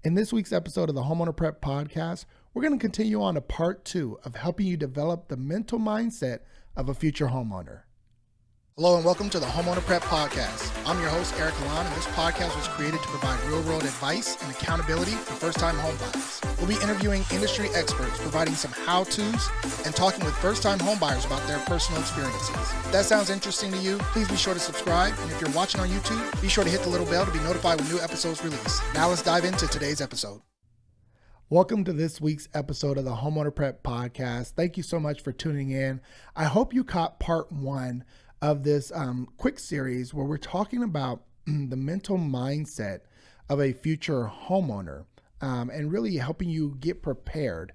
In this week's episode of the Homeowner Prep podcast, we're going to continue on to part 2 of helping you develop the mental mindset of a future homeowner. Hello and welcome to the Homeowner Prep podcast. I'm your host, Eric Alon, and this podcast was created to provide real-world advice and accountability for first-time homebuyers. We'll be interviewing industry experts, providing some how-tos, and talking with first-time homebuyers about their personal experiences. If that sounds interesting to you, please be sure to subscribe, and if you're watching on YouTube, be sure to hit the little bell to be notified when new episodes release. Now let's dive into today's episode. Welcome to this week's episode of the Homeowner Prep podcast. Thank you so much for tuning in. I hope you caught part 1 of this quick series where we're talking about the mental mindset of a future homeowner and really helping you get prepared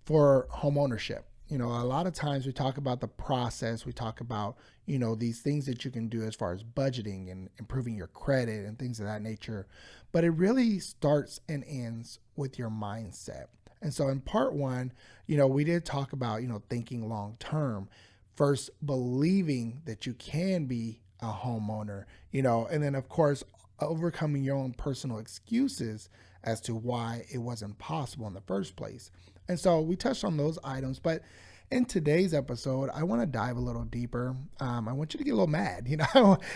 for homeownership. You know, a lot of times we talk about the process, we talk about, these things that you can do as far as budgeting and improving your credit and things of that nature, but it really starts and ends with your mindset. And so in part 1, we did talk about, thinking long term. First, believing that you can be a homeowner, and then of course, overcoming your own personal excuses as to why it wasn't possible in the first place. And so we touched on those items, but in today's episode, I want to dive a little deeper. I want you to get a little mad.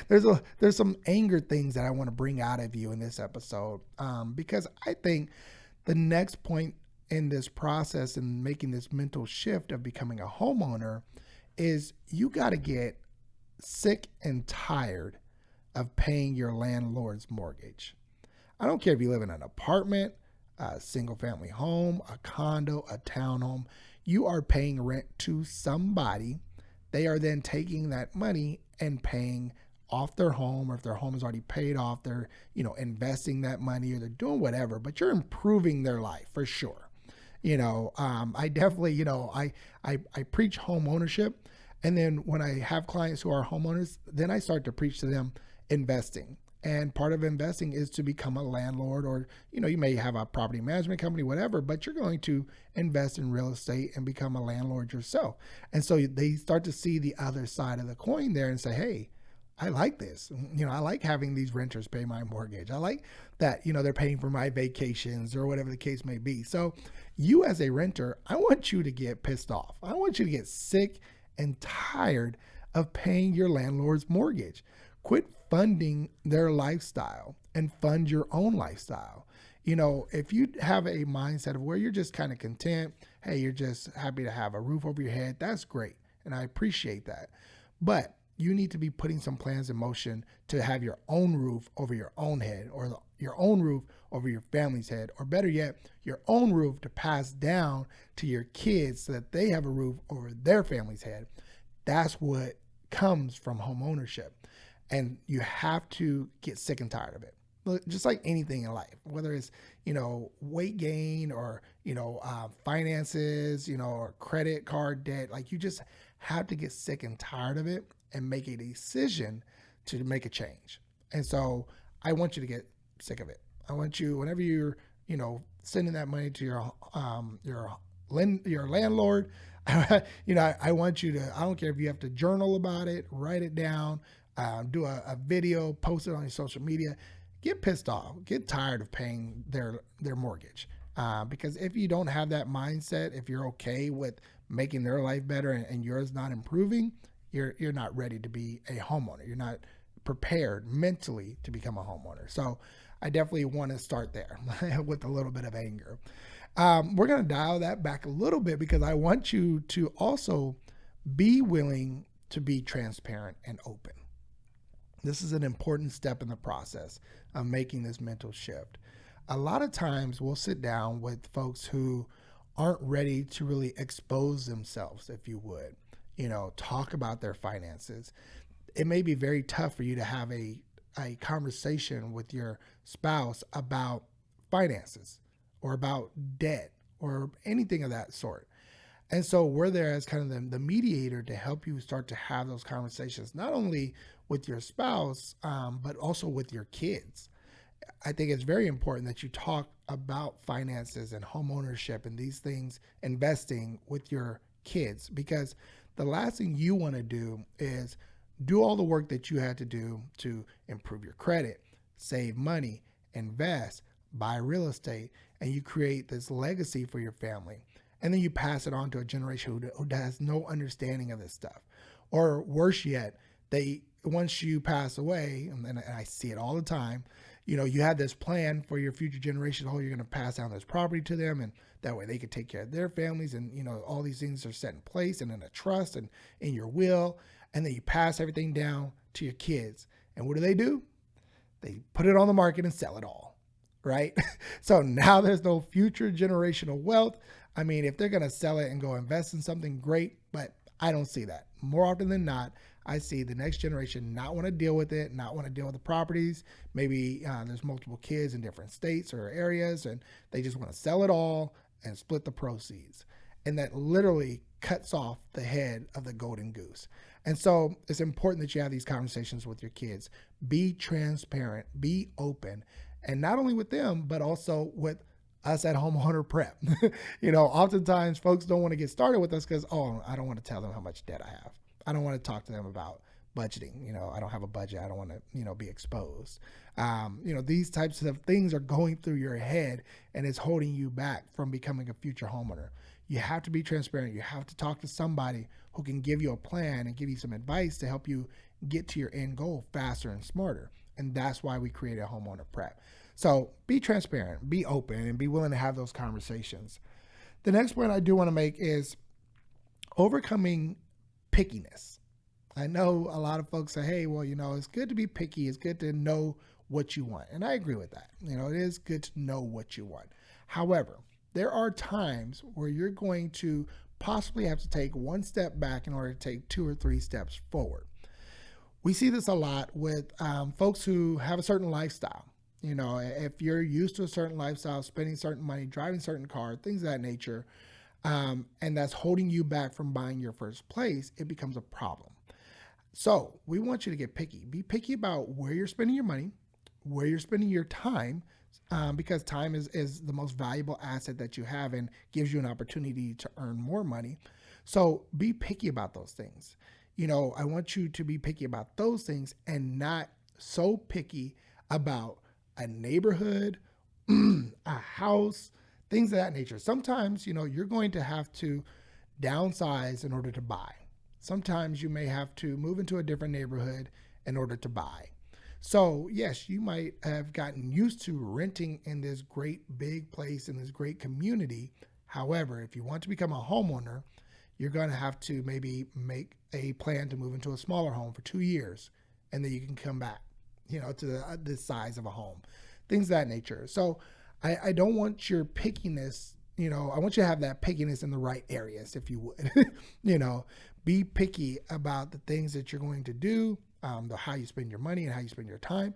There's some anger things that I want to bring out of you in this episode, because I think the next point in this process and making this mental shift of becoming a homeowner is you got to get sick and tired of paying your landlord's mortgage. I don't care if you live in an apartment, a single family home, a condo, a townhome, you are paying rent to somebody. They are then taking that money and paying off their home, or if their home is already paid off, they're, investing that money or they're doing whatever, but you're improving their life for sure. I definitely, I preach home ownership. And then when I have clients who are homeowners, then I start to preach to them investing. And part of investing is to become a landlord, or, you may have a property management company, whatever, but you're going to invest in real estate and become a landlord yourself. And so they start to see the other side of the coin there and say, hey, I like this. I like having these renters pay my mortgage. I like that, they're paying for my vacations or whatever the case may be. So you as a renter, I want you to get pissed off. I want you to get sick and tired of paying your landlord's mortgage. Quit funding their lifestyle and fund your own lifestyle. If you have a mindset of where you're just kind of content, hey, you're just happy to have a roof over your head, that's great. And I appreciate that. But you need to be putting some plans in motion to have your own roof over your own head, or your own roof over your family's head, or better yet, your own roof to pass down to your kids so that they have a roof over their family's head. That's what comes from home ownership. And you have to get sick and tired of it. Just like anything in life, whether it's, weight gain or, finances, or credit card debt, like you just have to get sick and tired of it and make a decision to make a change. And so I want you to get sick of it. I want you, whenever you're, sending that money to your landlord, I want you to, I don't care if you have to journal about it, write it down, do a video, post it on your social media, get pissed off, get tired of paying their mortgage. Because if you don't have that mindset, if you're okay with making their life better and yours not improving, you're not ready to be a homeowner. You're not prepared mentally to become a homeowner. So I definitely want to start there with a little bit of anger. We're going to dial that back a little bit because I want you to also be willing to be transparent and open. This is an important step in the process of making this mental shift. A lot of times we'll sit down with folks who aren't ready to really expose themselves, if you would, talk about their finances. It may be very tough for you to have a conversation with your spouse about finances or about debt or anything of that sort. And so we're there as kind of the mediator to help you start to have those conversations, not only with your spouse, but also with your kids. I think it's very important that you talk about finances and home ownership and these things, investing with your kids, because the last thing you want to do is do all the work that you had to do to improve your credit, save money, invest, buy real estate, and you create this legacy for your family. And then you pass it on to a generation who has no understanding of this stuff. Or worse yet, once you pass away, and I see it all the time, you had this plan for your future generations. Oh, you're going to pass down this property to them, and that way they can take care of their families. And, all these things are set in place and in a trust and in your will. And then you pass everything down to your kids. And what do? They put it on the market and sell it all, right? So now there's no future generational wealth. I mean, if they're going to sell it and go invest in something, great, but I don't see that. More often than not, I see the next generation not want to deal with it, not want to deal with the properties. Maybe there's multiple kids in different states or areas, and they just want to sell it all and split the proceeds. And that literally cuts off the head of the golden goose. And so it's important that you have these conversations with your kids. Be transparent, be open, and not only with them, but also with us at Homeowner Prep. Oftentimes folks don't want to get started with us because, I don't want to tell them how much debt I have. I don't want to talk to them about budgeting. I don't have a budget. I don't want to, be exposed. These types of things are going through your head and it's holding you back from becoming a future homeowner. You have to be transparent. You have to talk to somebody who can give you a plan and give you some advice to help you get to your end goal faster and smarter. And that's why we created Homeowner Prep. So be transparent, be open, and be willing to have those conversations. The next point I do want to make is overcoming pickiness. I know a lot of folks say, hey, well, it's good to be picky. It's good to know what you want. And I agree with that. It is good to know what you want. However, there are times where you're going to possibly have to take one step back in order to take 2 or 3 steps forward. We see this a lot with folks who have a certain lifestyle. If you're used to a certain lifestyle, spending certain money, driving certain car, things of that nature, and that's holding you back from buying your first place, it becomes a problem. So we want you to get picky. Be picky about where you're spending your money, where you're spending your time, because time is the most valuable asset that you have and gives you an opportunity to earn more money. So be picky about those things. I want you to be picky about those things and not so picky about a neighborhood, a house, things of that nature. Sometimes, you're going to have to downsize in order to buy. Sometimes you may have to move into a different neighborhood in order to buy. So yes, you might have gotten used to renting in this great big place, in this great community. However, if you want to become a homeowner, you're going to have to maybe make a plan to move into a smaller home for 2 years, and then you can come back, to the size of a home, things of that nature. So I don't want your pickiness, I want you to have that pickiness in the right areas, if you would. Be picky about the things that you're going to do, how you spend your money and how you spend your time.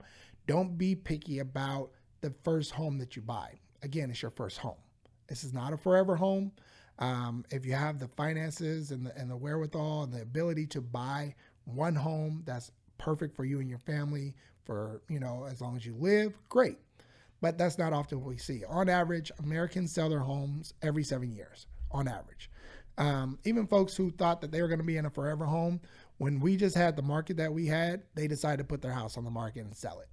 Don't be picky about the first home that you buy. Again, it's your first home. This is not a forever home. If you have the finances and the wherewithal and the ability to buy one home that's perfect for you and your family for, as long as you live, great. But that's not often what we see. On average, Americans sell their homes every 7 years, on average. Even folks who thought that they were going to be in a forever home, when we just had the market that we had, they decided to put their house on the market and sell it.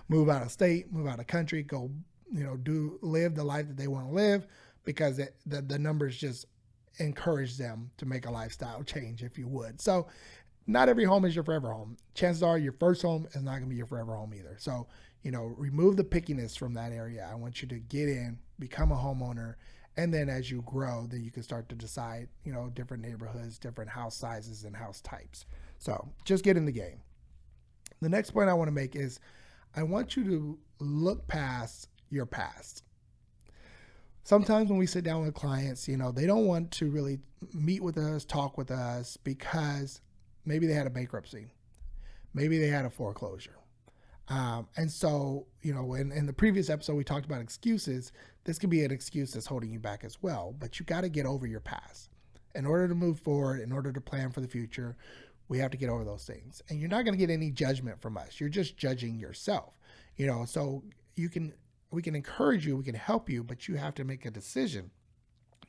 Move out of state, move out of country, go, live the life that they want to live, because the numbers just encourage them to make a lifestyle change, if you would. So not every home is your forever home. Chances are your first home is not going to be your forever home either. So, remove the pickiness from that area. I want you to get in, become a homeowner, and then as you grow, then you can start to decide, different neighborhoods, different house sizes and house types. So just get in the game. The next point I want to make is I want you to look past your past. Sometimes when we sit down with clients, they don't want to really meet with us, talk with us, because maybe they had a bankruptcy. Maybe they had a foreclosure. And so, in the previous episode, we talked about excuses. This could be an excuse that's holding you back as well, but you got to get over your past. In order to move forward, in order to plan for the future, we have to get over those things. And you're not going to get any judgment from us. You're just judging yourself, so we can encourage you, we can help you, but you have to make a decision.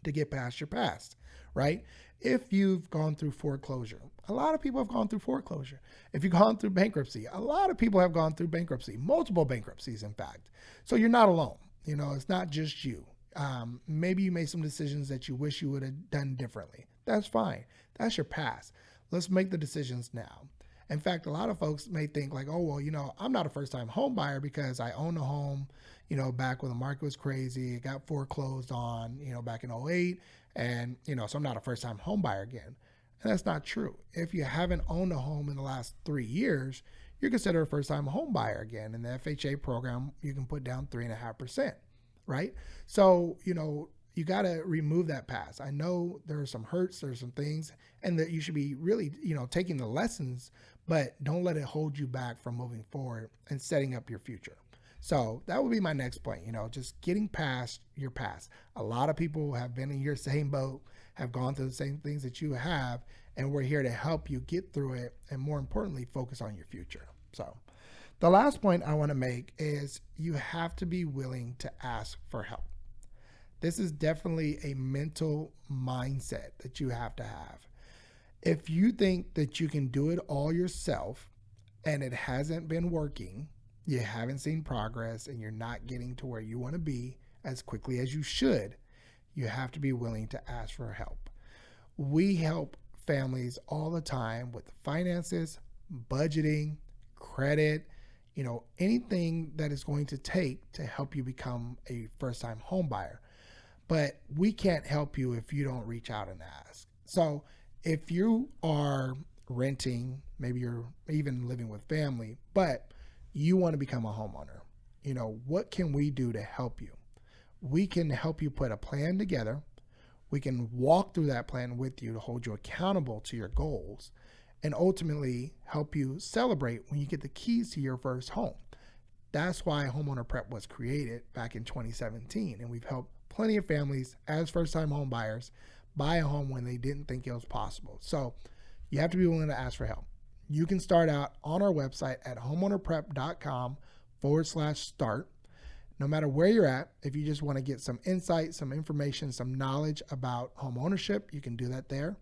to get past your past, right? If you've gone through foreclosure, a lot of people have gone through foreclosure. If you've gone through bankruptcy, a lot of people have gone through bankruptcy, multiple bankruptcies, in fact. So you're not alone. It's not just you. Maybe you made some decisions that you wish you would have done differently. That's fine. That's your past. Let's make the decisions now. In fact, a lot of folks may think like, oh, well, I'm not a first-time home buyer because I own a home, back when the market was crazy. It got foreclosed on, back in '08. And, so I'm not a first-time home buyer again. And that's not true. If you haven't owned a home in the last 3 years, you're considered a first-time home buyer again. In the FHA program, you can put down 3.5%, right? So, you got to remove that past. I know there are some hurts, there's some things, and that you should be really, taking the lessons, but don't let it hold you back from moving forward and setting up your future. So that would be my next point, just getting past your past. A lot of people have been in your same boat, have gone through the same things that you have, and we're here to help you get through it and, more importantly, focus on your future. So the last point I want to make is you have to be willing to ask for help. This is definitely a mental mindset that you have to have. If you think that you can do it all yourself and it hasn't been working, you haven't seen progress, and you're not getting to where you want to be as quickly as you should, you have to be willing to ask for help. We help families all the time with finances, budgeting, credit, anything that is going to take to help you become a first-time home buyer. But we can't help you if you don't reach out and ask. So if you are renting, maybe you're even living with family, but you want to become a homeowner, what can we do to help you? We can help you put a plan together. We can walk through that plan with you to hold you accountable to your goals, and ultimately help you celebrate when you get the keys to your first home. That's why Homeowner Prep was created back in 2017, and we've helped plenty of families as first-time home buyers buy a home when they didn't think it was possible. So you have to be willing to ask for help. You can start out on our website at homeownerprep.com/start. No matter where you're at, if you just want to get some insight, some information, some knowledge about home ownership, you can do that there.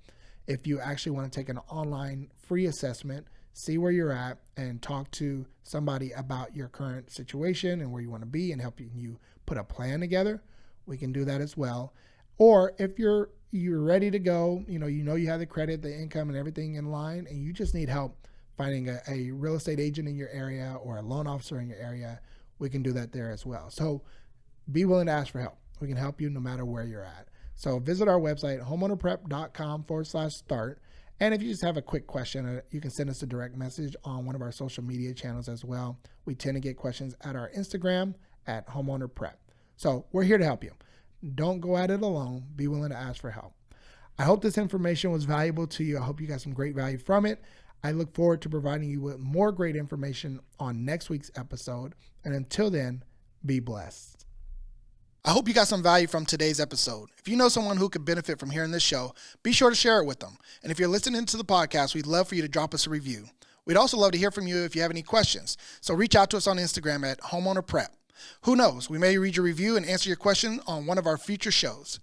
If you actually want to take an online free assessment, see where you're at and talk to somebody about your current situation and where you want to be and helping you put a plan together, we can do that as well. Or if you're ready to go, you have the credit, the income, and everything in line, and you just need help finding a real estate agent in your area or a loan officer in your area, we can do that there as well. So be willing to ask for help. We can help you no matter where you're at. So visit our website, homeownerprep.com/start. And if you just have a quick question, you can send us a direct message on one of our social media channels as well. We tend to get questions at our Instagram at homeownerprep. So we're here to help you. Don't go at it alone. Be willing to ask for help. I hope this information was valuable to you. I hope you got some great value from it. I look forward to providing you with more great information on next week's episode. And until then, be blessed. I hope you got some value from today's episode. If you know someone who could benefit from hearing this show, be sure to share it with them. And if you're listening to the podcast, we'd love for you to drop us a review. We'd also love to hear from you if you have any questions. So reach out to us on Instagram at homeownerprep. Who knows? We may read your review and answer your question on one of our future shows.